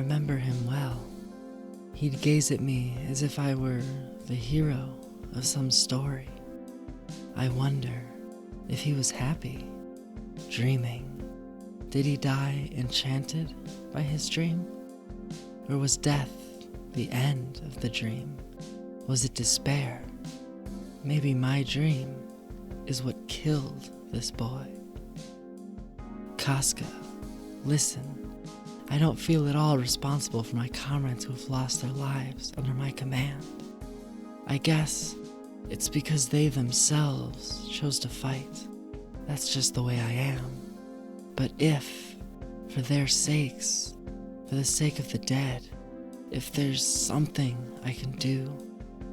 remember him well. He'd gaze at me as if I were the hero of some story. I wonder if he was happy, dreaming. Did he die enchanted by his dream? Or was death the end of the dream? Was it despair? Maybe my dream is what killed this boy. Casca, listen. I don't feel at all responsible for my comrades who have lost their lives under my command. I guess it's because they themselves chose to fight. That's just the way I am. But if, for their sakes, for the sake of the dead, if there's something I can do,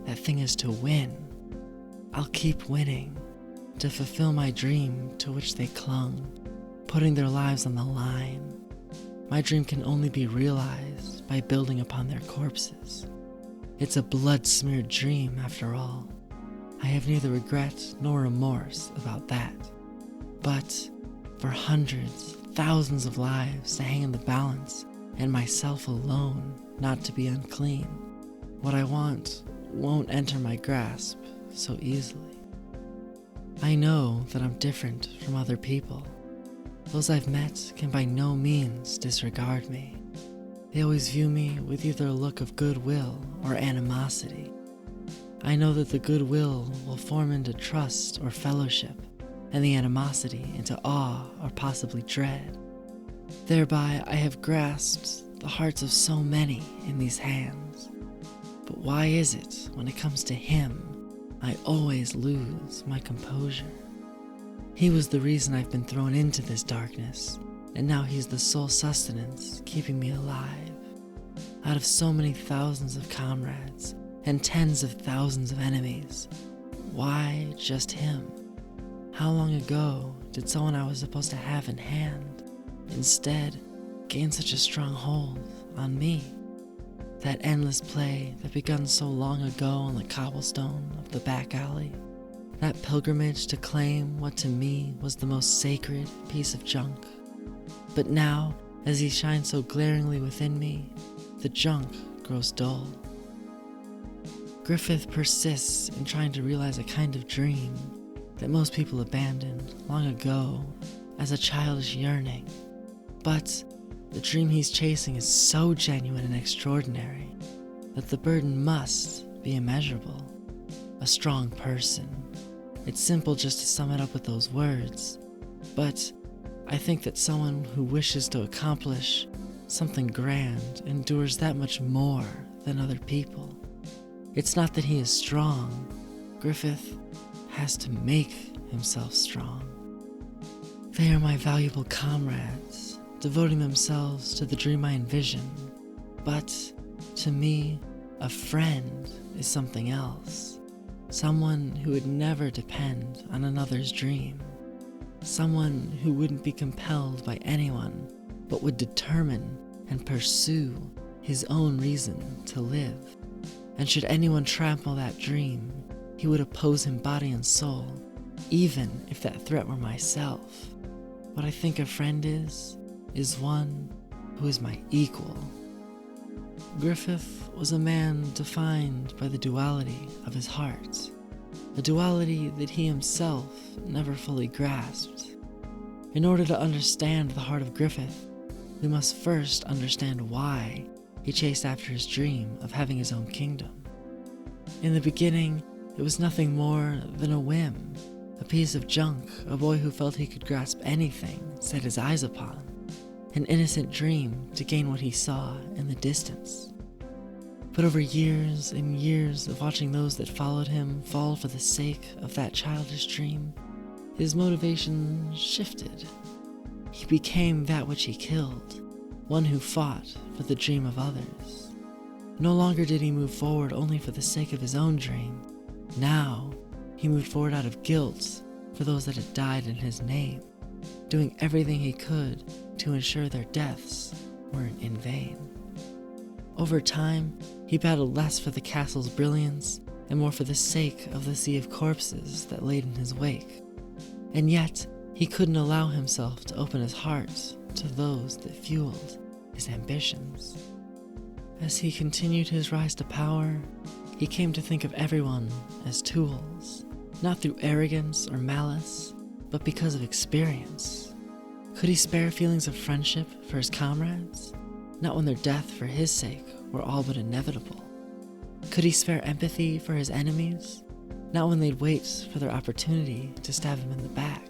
that thing is to win. I'll keep winning, to fulfill my dream to which they clung, putting their lives on the line. My dream can only be realized by building upon their corpses. It's a blood-smeared dream, after all. I have neither regret nor remorse about that. But for hundreds, thousands of lives to hang in the balance, and myself alone not to be unclean, what I want won't enter my grasp so easily. I know that I'm different from other people. Those I've met can by no means disregard me. They always view me with either a look of goodwill or animosity. I know that the goodwill will form into trust or fellowship, and the animosity into awe or possibly dread. Thereby I have grasped the hearts of so many in these hands. But why is it, when it comes to him, I always lose my composure? He was the reason I've been thrown into this darkness, and now he's the sole sustenance keeping me alive. Out of so many thousands of comrades, and tens of thousands of enemies, why just him? How long ago did someone I was supposed to have in hand instead gain such a strong hold on me? That endless play that begun so long ago on the cobblestone of the back alley, that pilgrimage to claim what to me was the most sacred piece of junk. But now, as he shines so glaringly within me, the junk grows dull. Griffith persists in trying to realize a kind of dream that most people abandoned long ago as a childish yearning. But the dream he's chasing is so genuine and extraordinary that the burden must be immeasurable. A strong person. It's simple just to sum it up with those words, but I think that someone who wishes to accomplish something grand endures that much more than other people. It's not that he is strong. Griffith has to make himself strong. They are my valuable comrades, devoting themselves to the dream I envision. But to me, a friend is something else. Someone who would never depend on another's dream. Someone who wouldn't be compelled by anyone, but would determine and pursue his own reason to live. And should anyone trample that dream, he would oppose him body and soul, even if that threat were myself. What I think a friend is one who is my equal. Griffith was a man defined by the duality of his heart, a duality that he himself never fully grasped. In order to understand the heart of Griffith, we must first understand why he chased after his dream of having his own kingdom. In the beginning, it was nothing more than a whim, a piece of junk, a boy who felt he could grasp anything set his eyes upon, an innocent dream to gain what he saw in the distance. But over years and years of watching those that followed him fall for the sake of that childish dream, his motivation shifted. He became that which he killed, one who fought for the dream of others. No longer did he move forward only for the sake of his own dream. Now, he moved forward out of guilt for those that had died in his name, doing everything he could to ensure their deaths weren't in vain. Over time, he battled less for the castle's brilliance and more for the sake of the sea of corpses that laid in his wake. And yet, he couldn't allow himself to open his heart to those that fueled his ambitions. As he continued his rise to power, he came to think of everyone as tools, not through arrogance or malice, but because of experience. Could he spare feelings of friendship for his comrades? Not when their death for his sake were all but inevitable. Could he spare empathy for his enemies? Not when they'd wait for their opportunity to stab him in the back.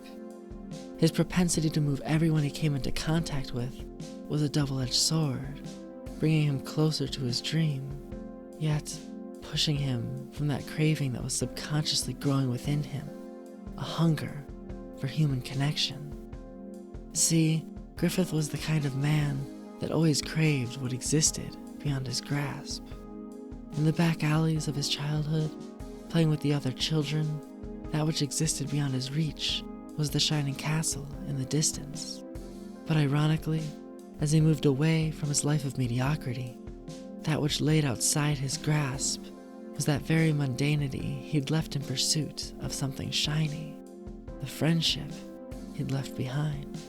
His propensity to move everyone he came into contact with was a double-edged sword, bringing him closer to his dream, yet pushing him from that craving that was subconsciously growing within him, a hunger for human connection. See, Griffith was the kind of man that always craved what existed beyond his grasp. In the back alleys of his childhood, playing with the other children, that which existed beyond his reach was the shining castle in the distance. But ironically, as he moved away from his life of mediocrity, that which laid outside his grasp was that very mundanity he'd left in pursuit of something shiny, the friendship he'd left behind.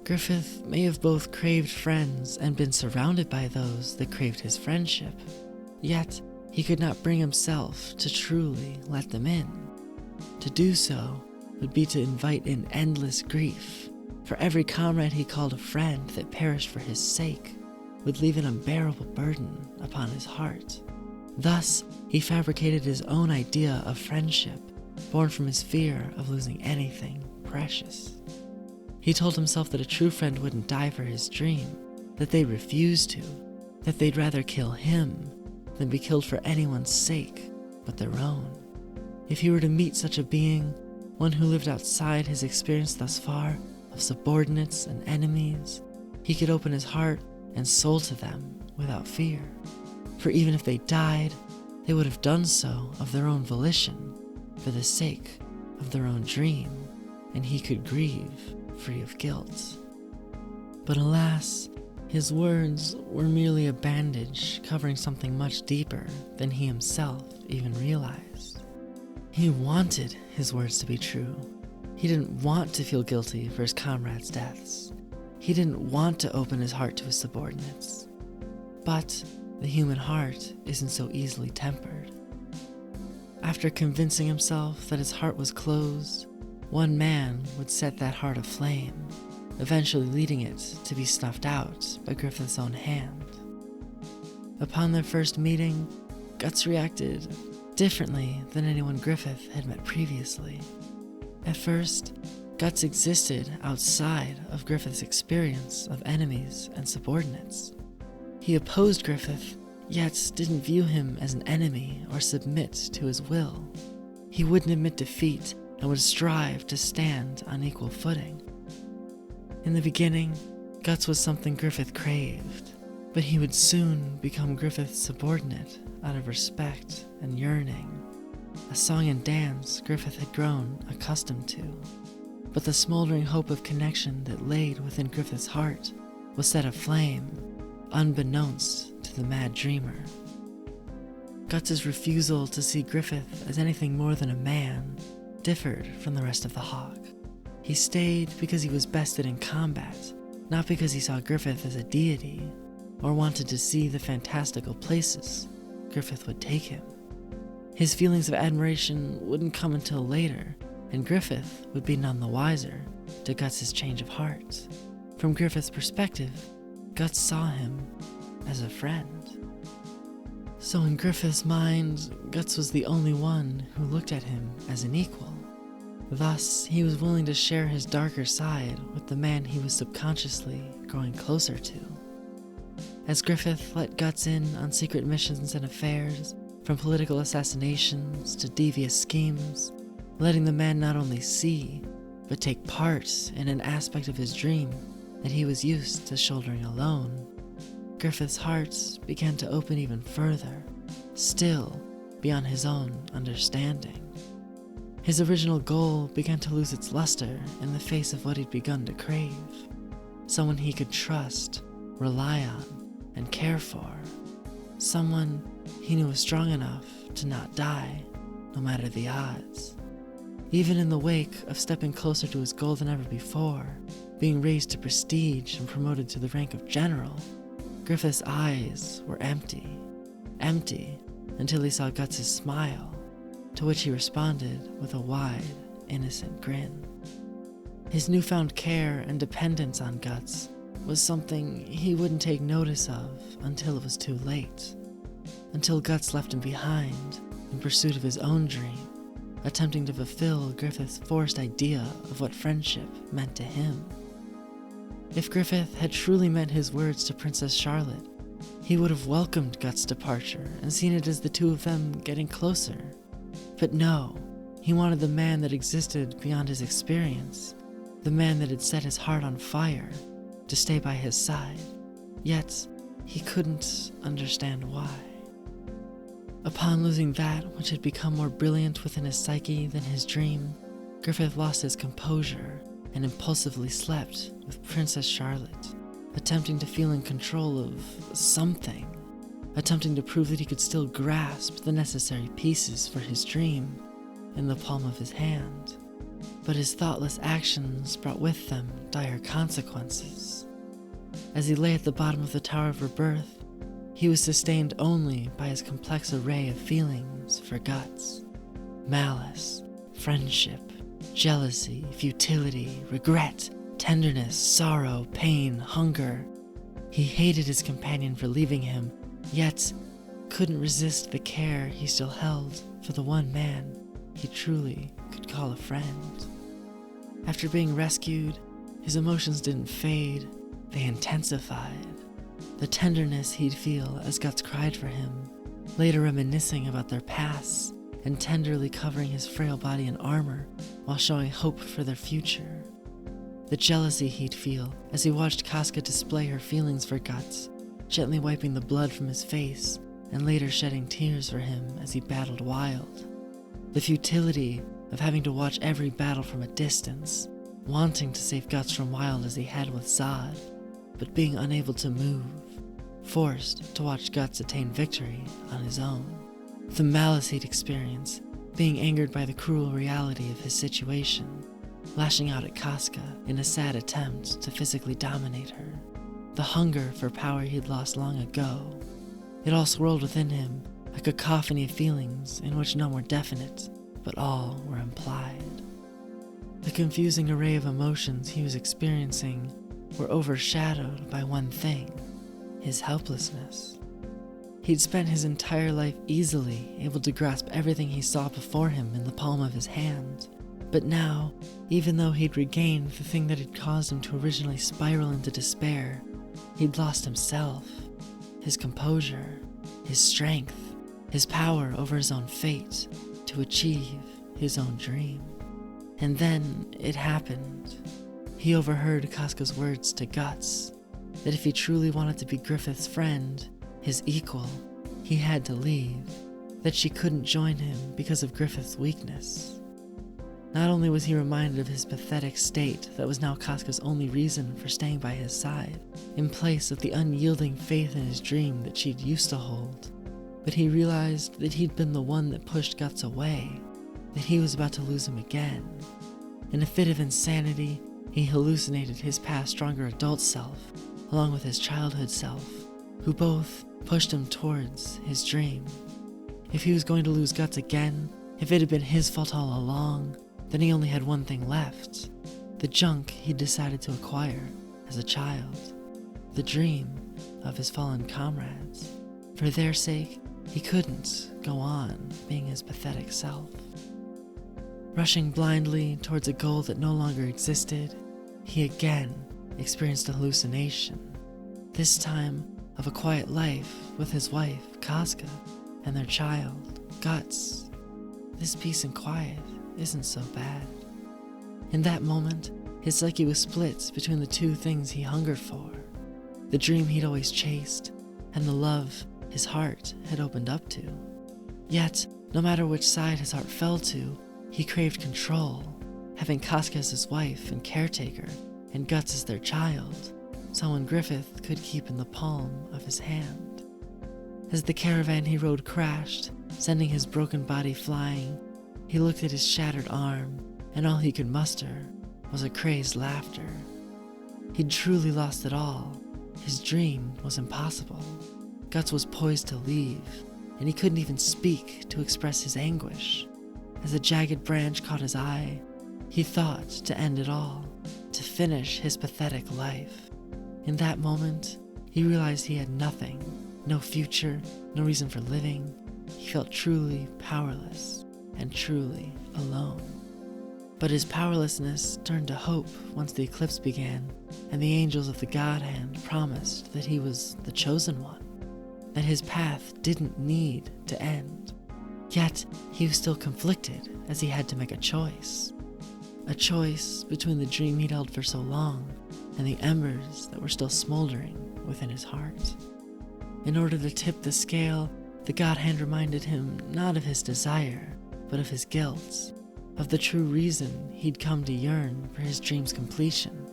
Griffith may have both craved friends and been surrounded by those that craved his friendship, yet he could not bring himself to truly let them in. To do so would be to invite in endless grief, for every comrade he called a friend that perished for his sake would leave an unbearable burden upon his heart. Thus, he fabricated his own idea of friendship, born from his fear of losing anything precious. He told himself that a true friend wouldn't die for his dream, that they'd refuse to, that they'd rather kill him than be killed for anyone's sake but their own. If he were to meet such a being, one who lived outside his experience thus far of subordinates and enemies, he could open his heart and soul to them without fear. For even if they died, they would have done so of their own volition, for the sake of their own dream, and he could grieve free of guilt. But alas, his words were merely a bandage covering something much deeper than he himself even realized. He wanted his words to be true. He didn't want to feel guilty for his comrades' deaths. He didn't want to open his heart to his subordinates. But the human heart isn't so easily tempered. After convincing himself that his heart was closed, one man would set that heart aflame, eventually leading it to be snuffed out by Griffith's own hand. Upon their first meeting, Guts reacted differently than anyone Griffith had met previously. At first, Guts existed outside of Griffith's experience of enemies and subordinates. He opposed Griffith, yet didn't view him as an enemy or submit to his will. He wouldn't admit defeat and would strive to stand on equal footing. In the beginning, Guts was something Griffith craved, but he would soon become Griffith's subordinate out of respect and yearning, a song and dance Griffith had grown accustomed to. But the smoldering hope of connection that laid within Griffith's heart was set aflame, unbeknownst to the mad dreamer. Guts' refusal to see Griffith as anything more than a man differed from the rest of the Hawk. He stayed because he was bested in combat, not because he saw Griffith as a deity, or wanted to see the fantastical places Griffith would take him. His feelings of admiration wouldn't come until later, and Griffith would be none the wiser to Guts' change of heart. From Griffith's perspective, Guts saw him as a friend. So in Griffith's mind, Guts was the only one who looked at him as an equal. Thus, he was willing to share his darker side with the man he was subconsciously growing closer to. As Griffith let Guts in on secret missions and affairs, from political assassinations to devious schemes, letting the man not only see, but take part in an aspect of his dream that he was used to shouldering alone, Griffith's heart began to open even further, still beyond his own understanding. His original goal began to lose its luster in the face of what he'd begun to crave, someone he could trust, rely on, and care for, someone he knew was strong enough to not die, no matter the odds. Even in the wake of stepping closer to his goal than ever before, being raised to prestige and promoted to the rank of general, Griffith's eyes were empty until he saw Guts' smile, to which he responded with a wide, innocent grin. His newfound care and dependence on Guts was something he wouldn't take notice of until it was too late, until Guts left him behind in pursuit of his own dream, attempting to fulfill Griffith's forced idea of what friendship meant to him. If Griffith had truly meant his words to Princess Charlotte, he would have welcomed Guts' departure and seen it as the two of them getting closer. But no, he wanted the man that existed beyond his experience, the man that had set his heart on fire, to stay by his side, yet he couldn't understand why. Upon losing that which had become more brilliant within his psyche than his dream, Griffith lost his composure and impulsively slept with Princess Charlotte, attempting to feel in control of something, attempting to prove that he could still grasp the necessary pieces for his dream in the palm of his hand. But his thoughtless actions brought with them dire consequences. As he lay at the bottom of the Tower of Rebirth, he was sustained only by his complex array of feelings for Guts: malice, friendship, jealousy, futility, regret, tenderness, sorrow, pain, hunger. He hated his companion for leaving him, yet couldn't resist the care he still held for the one man he truly could call a friend. After being rescued, his emotions didn't fade, they intensified. The tenderness he'd feel as Guts cried for him, later reminiscing about their pasts and tenderly covering his frail body in armor while showing hope for their future. The jealousy he'd feel as he watched Casca display her feelings for Guts, gently wiping the blood from his face and later shedding tears for him as he battled wild. The futility of having to watch every battle from a distance, wanting to save Guts from Wild as he had with Zod, but being unable to move, forced to watch Guts attain victory on his own. The malice he'd experience, being angered by the cruel reality of his situation, lashing out at Casca in a sad attempt to physically dominate her. The hunger for power he'd lost long ago. It all swirled within him, a cacophony of feelings in which none were definite, but all were implied. The confusing array of emotions he was experiencing were overshadowed by one thing: his helplessness. He'd spent his entire life easily able to grasp everything he saw before him in the palm of his hand, but now, even though he'd regained the thing that had caused him to originally spiral into despair, he'd lost himself, his composure, his strength, his power over his own fate to achieve his own dream. And then it happened. He overheard Casca's words to Guts, that if he truly wanted to be Griffith's friend, his equal, he had to leave, that she couldn't join him because of Griffith's weakness. Not only was he reminded of his pathetic state that was now Casca's only reason for staying by his side, in place of the unyielding faith in his dream that she'd used to hold, but he realized that he'd been the one that pushed Guts away, that he was about to lose him again. In a fit of insanity, he hallucinated his past stronger adult self, along with his childhood self, who both pushed him towards his dream. If he was going to lose Guts again, if it had been his fault all along, then he only had one thing left: the junk he'd decided to acquire as a child, the dream of his fallen comrades. For their sake, he couldn't go on being his pathetic self. Rushing blindly towards a goal that no longer existed, he again experienced a hallucination, this time of a quiet life with his wife, Casca, and their child, Guts. This peace and quiet isn't so bad. In that moment, his psyche was split between the two things he hungered for: the dream he'd always chased, and the love his heart had opened up to. Yet, no matter which side his heart fell to, he craved control, having Casca as his wife and caretaker, and Guts as their child, someone Griffith could keep in the palm of his hand. As the caravan he rode crashed, sending his broken body flying, he looked at his shattered arm, and all he could muster was a crazed laughter. He'd truly lost it all, His dream was impossible. Guts was poised to leave, and he couldn't even speak to express his anguish. As a jagged branch caught his eye, he thought to end it all, to finish his pathetic life. In that moment, he realized he had nothing, no future, no reason for living. He felt truly powerless and truly alone. But his powerlessness turned to hope once the eclipse began, and the angels of the God Hand promised that he was the chosen one, that his path didn't need to end. Yet, he was still conflicted as he had to make a choice. A choice between the dream he'd held for so long and the embers that were still smoldering within his heart. In order to tip the scale, the God Hand reminded him not of his desire, but of his guilt, of the true reason he'd come to yearn for his dream's completion,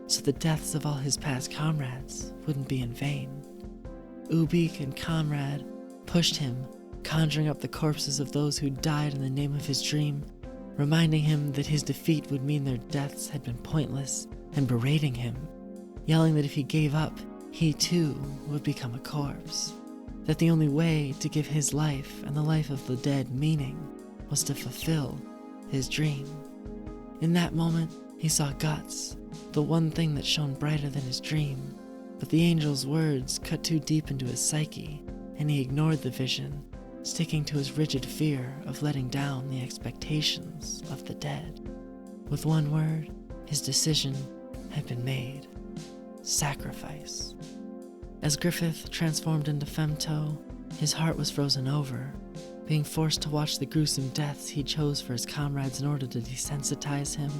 so the deaths of all his past comrades wouldn't be in vain. Ubik and Comrade pushed him, conjuring up the corpses of those who died in the name of his dream, reminding him that his defeat would mean their deaths had been pointless, and berating him, yelling that if he gave up, he too would become a corpse, that the only way to give his life and the life of the dead meaning was to fulfill his dream. In that moment, he saw Guts, the one thing that shone brighter than his dream, but the angel's words cut too deep into his psyche, and he ignored the vision, sticking to his rigid fear of letting down the expectations of the dead. With one word, his decision had been made: sacrifice. As Griffith transformed into Femto, his heart was frozen over, being forced to watch the gruesome deaths he chose for his comrades in order to desensitize him.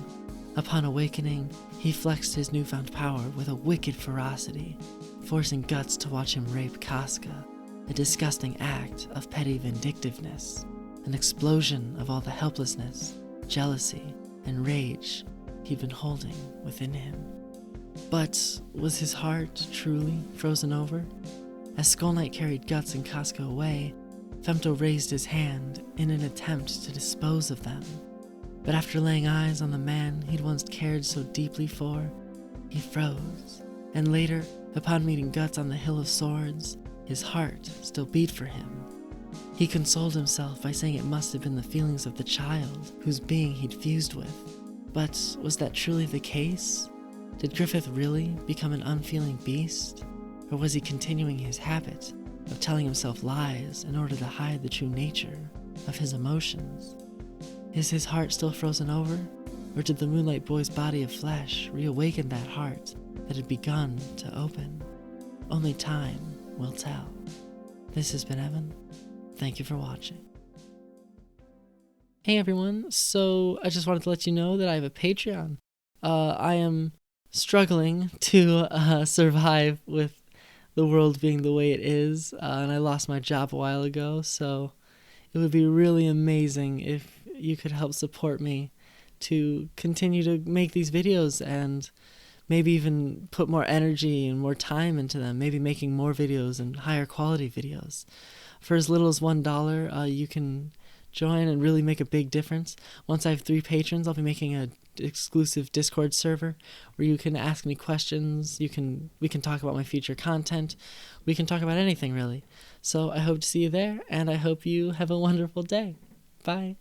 Upon awakening, he flexed his newfound power with a wicked ferocity, forcing Guts to watch him rape Casca, a disgusting act of petty vindictiveness, an explosion of all the helplessness, jealousy, and rage he'd been holding within him. But was his heart truly frozen over? As Skull Knight carried Guts and Casca away, Femto raised his hand in an attempt to dispose of them. But after laying eyes on the man he'd once cared so deeply for, he froze. And later, upon meeting Guts on the Hill of Swords, his heart still beat for him. He consoled himself by saying it must have been the feelings of the child whose being he'd fused with. But was that truly the case? Did Griffith really become an unfeeling beast? Or was he continuing his habit of telling himself lies in order to hide the true nature of his emotions? Is his heart still frozen over? Or did the Moonlight Boy's body of flesh reawaken that heart that had begun to open? Only time will tell. This has been Evan. Thank you for watching. Hey everyone, so I just wanted to let you know that I have a Patreon. I am struggling to survive with the world being the way it is, and I lost my job a while ago, so it would be really amazing if you could help support me to continue to make these videos and maybe even put more energy and more time into them, maybe making more videos and higher quality videos. For as little as $1, you can join and really make a big difference. Once I have 3 patrons, I'll be making an exclusive Discord server where you can ask me questions, we can talk about my future content, we can talk about anything really. So I hope to see you there, and I hope you have a wonderful day. Bye.